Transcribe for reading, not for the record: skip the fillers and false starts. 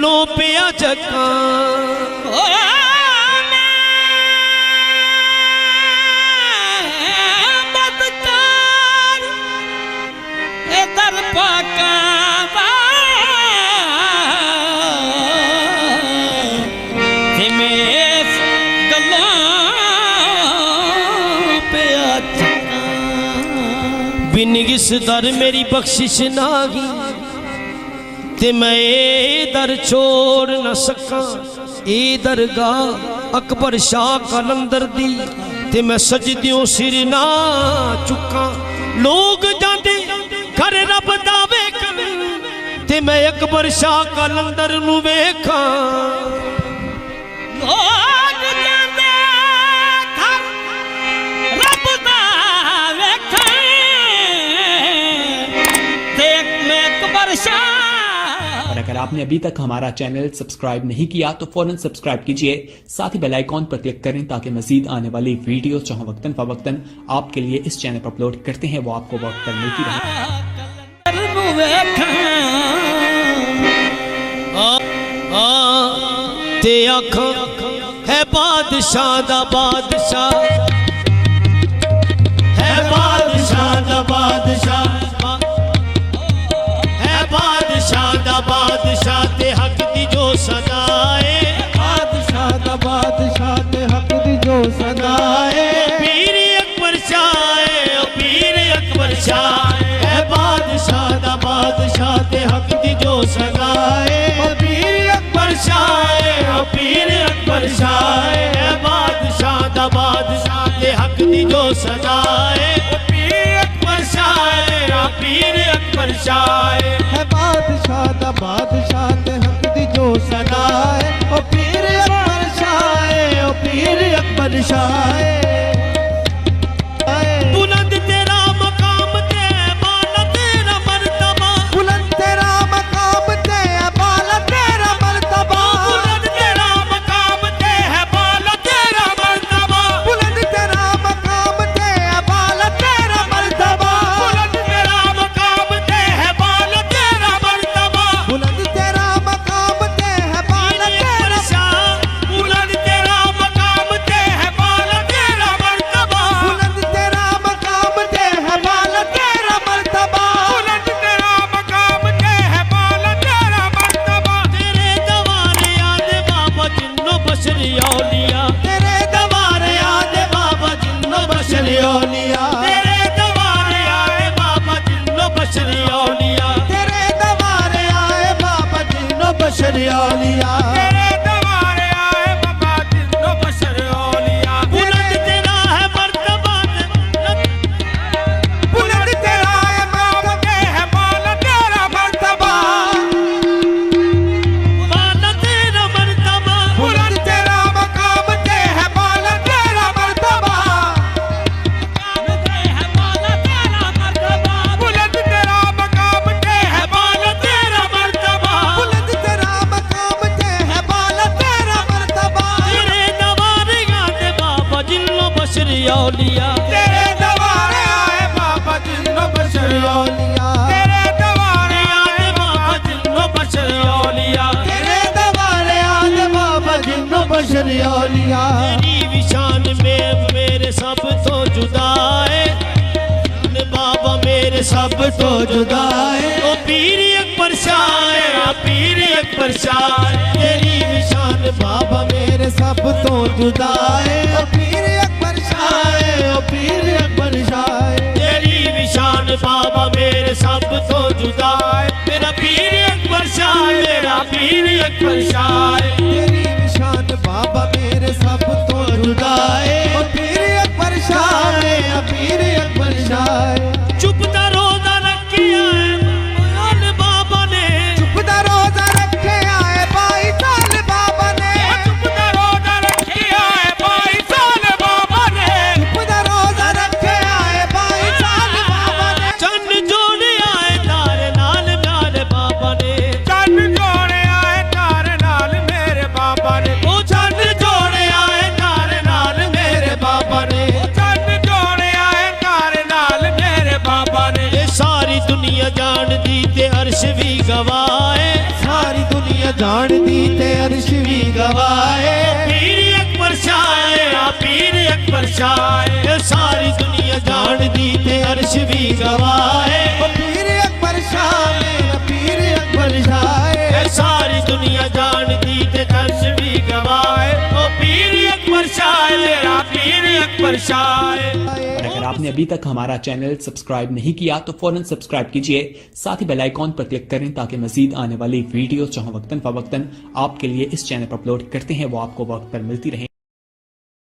गलों पे चक्का दर पाका बिन किस दर मेरी बख्शिश नागी ते मैं ए दर छोड़ न सका। ए दरगाह अकबर शाह कलंदर दी ते मैं सजदियों सिर ना चुका। लोग जाते घर रब दा वेखन ते मैं अकबर शाह कलंदर नू वेखा। लोग जाते घर रब दा वेखन ते मैं अकबर शाह। और अगर आपने अभी तक हमारा चैनल सब्सक्राइब नहीं किया तो फौरन सब्सक्राइब कीजिए, साथ ही बेल आइकॉन पर क्लिक करें ताकि मजीद आने वाली वीडियो चाहे वक्तन फवक्तन आपके लिए इस चैनल पर अपलोड करते हैं वो आपको वक्त पर मिलती रहे। ते आखा है बादशाह दा बादशाह है बादशाह दा बादशाह है बादशाह दा बादशाह ते हक दी जो सदाए। बादशाह दा बादशाह ते हक दी जो सदाए। पीर अकबर शाह ओ पीर अकबर शाह है बादशाह दा बादशाह ते हक दी जो सदाए। ओ पीर अकबर शाह ओ पीर अकबर शाह है बादशाह दा बादशाह ते हक दी जो सदाए। ओ पीर अकबर शाह ओ पीर अकबर शाह है बादशाह दा बादशाह ते हक दी जो सदाए। ओ पीर अकबर शाह ओ पीर अकबर शाह। बुलंद तेरा मकाम ते बाला तेरा मर्तबा। बुलंद तेरा मकाम ते है बाला तेरा मर्तबा। बुलंद तेरा मकाम ते है बाला तेरा मर्तबा। बुलंद तेरा मकाम ते है बाला तेरा मर्तबा। बुलंद तेरा मकाम ते है बाला तेरा मर्तबा। बुलंद तेरा मकाम ते है बाला तेरा। बुलंद तेरा मकाम ते है बाला तेरा मर्तबा। बुलंद तेरा मकाम ते है बाला तेरा मर्तबा। बुलंद तेरा मकाम ते है बाला तेरा मर्तबा। तेरे दवारे याद बाबा जिन्नो बशरी औलिया। तेरे दवारे याद बाबा जिन्नो बशरी औलिया। तेरे दवारे आए बाबा जिन्नो बशरी औलिया। तेरे दवारे आए बाबा जिन्नो बशरी औलिया। तेरे दवारे आए बाबा जिन्नो बशरी औलिया। बुलंद तेरा है मर्तबा बुलंद तेरा है मकाम ते है बाला तेरा मर्तबा। बाला तेरा मर्तबा। बुलंद तेरा मकाम ते है बाला तेरा मर्तबा। बुलंद तेरा मकाम ते है बाला तेरा मर्तबा। बुलंद तेरा मकाम ते है बाला तेरा मर्तबा। तेरे दवारे आए बाबा जिन्नो बशरी औलिया। तेरे दवारे आए बाबा जिन्नो बशरी औलिया। तेरे दवारे आए बाबा जिन्नो बशरी औलिया। तेरे दवारे आए बाबा जिन्नो बशरी औलिया। तेरी विशान में मेरे सब तो जुदा है बाबा मेरे सब तो जुदा है। ओ पीर अकबर शाह पीर अकबर शाह तेरी विशान बाबा मेरे सब तो जुदा है। ओ पीर अकबर शाह ओ पीर अकबर शाह। तेरी विशान बाबा मेरे सब तो जुदा है। मेरा पीर अकबर शाह मेरा पीर अकबर शाह तेरी निशान बाबा मेरे सब तो जुदा है। ओ पीर अकबर शाह ओ पीर अकबर शाह। चुपता रोजा रखे आए बाबा ने। चुपदा रोजा रखे आए 22 साल बाबा ने। चुपता रोजा रखे आए 22 साल बाबा ने। चुपदा रोजा रखे आए 22 साल बाबा ने। चंद जोड़े आए तारे नाल प्यारे बाबा ने। चंद जोड़े आए तारे नाल मेरे बाबा ने। ओ चंद जोड़े आए तारे नाल मेरे बाबा ने। चंद जोड़े आए तारे नाल मेरे बाबा ने। ये सारी दुनिया जान दी ते अर्श भी गवाए। सारी दुनिया दुनिया जानदी ते अर्श भी गवाए पीर अकबर शाह पीर अकबर शाह सारी दुनिया जानदी ते अर्श भी गवाए ओ पीर अकबर शाह मेरा पीर अकबर शाह सारी दुनिया जानदी ते अर्श भी गवाए ओ पीर अकबर शाह मेरा पीर अकबर शाह। और अगर आपने अभी तक हमारा चैनल सब्सक्राइब नहीं किया तो फौरन सब्सक्राइब कीजिए, साथ ही बेल आइकॉन पर क्लिक करें ताकि मजीद आने वाली वीडियो जो हम वक्तन फवक्तन आपके लिए इस चैनल पर अपलोड करते हैं वो आपको वक्त पर मिलती रहे।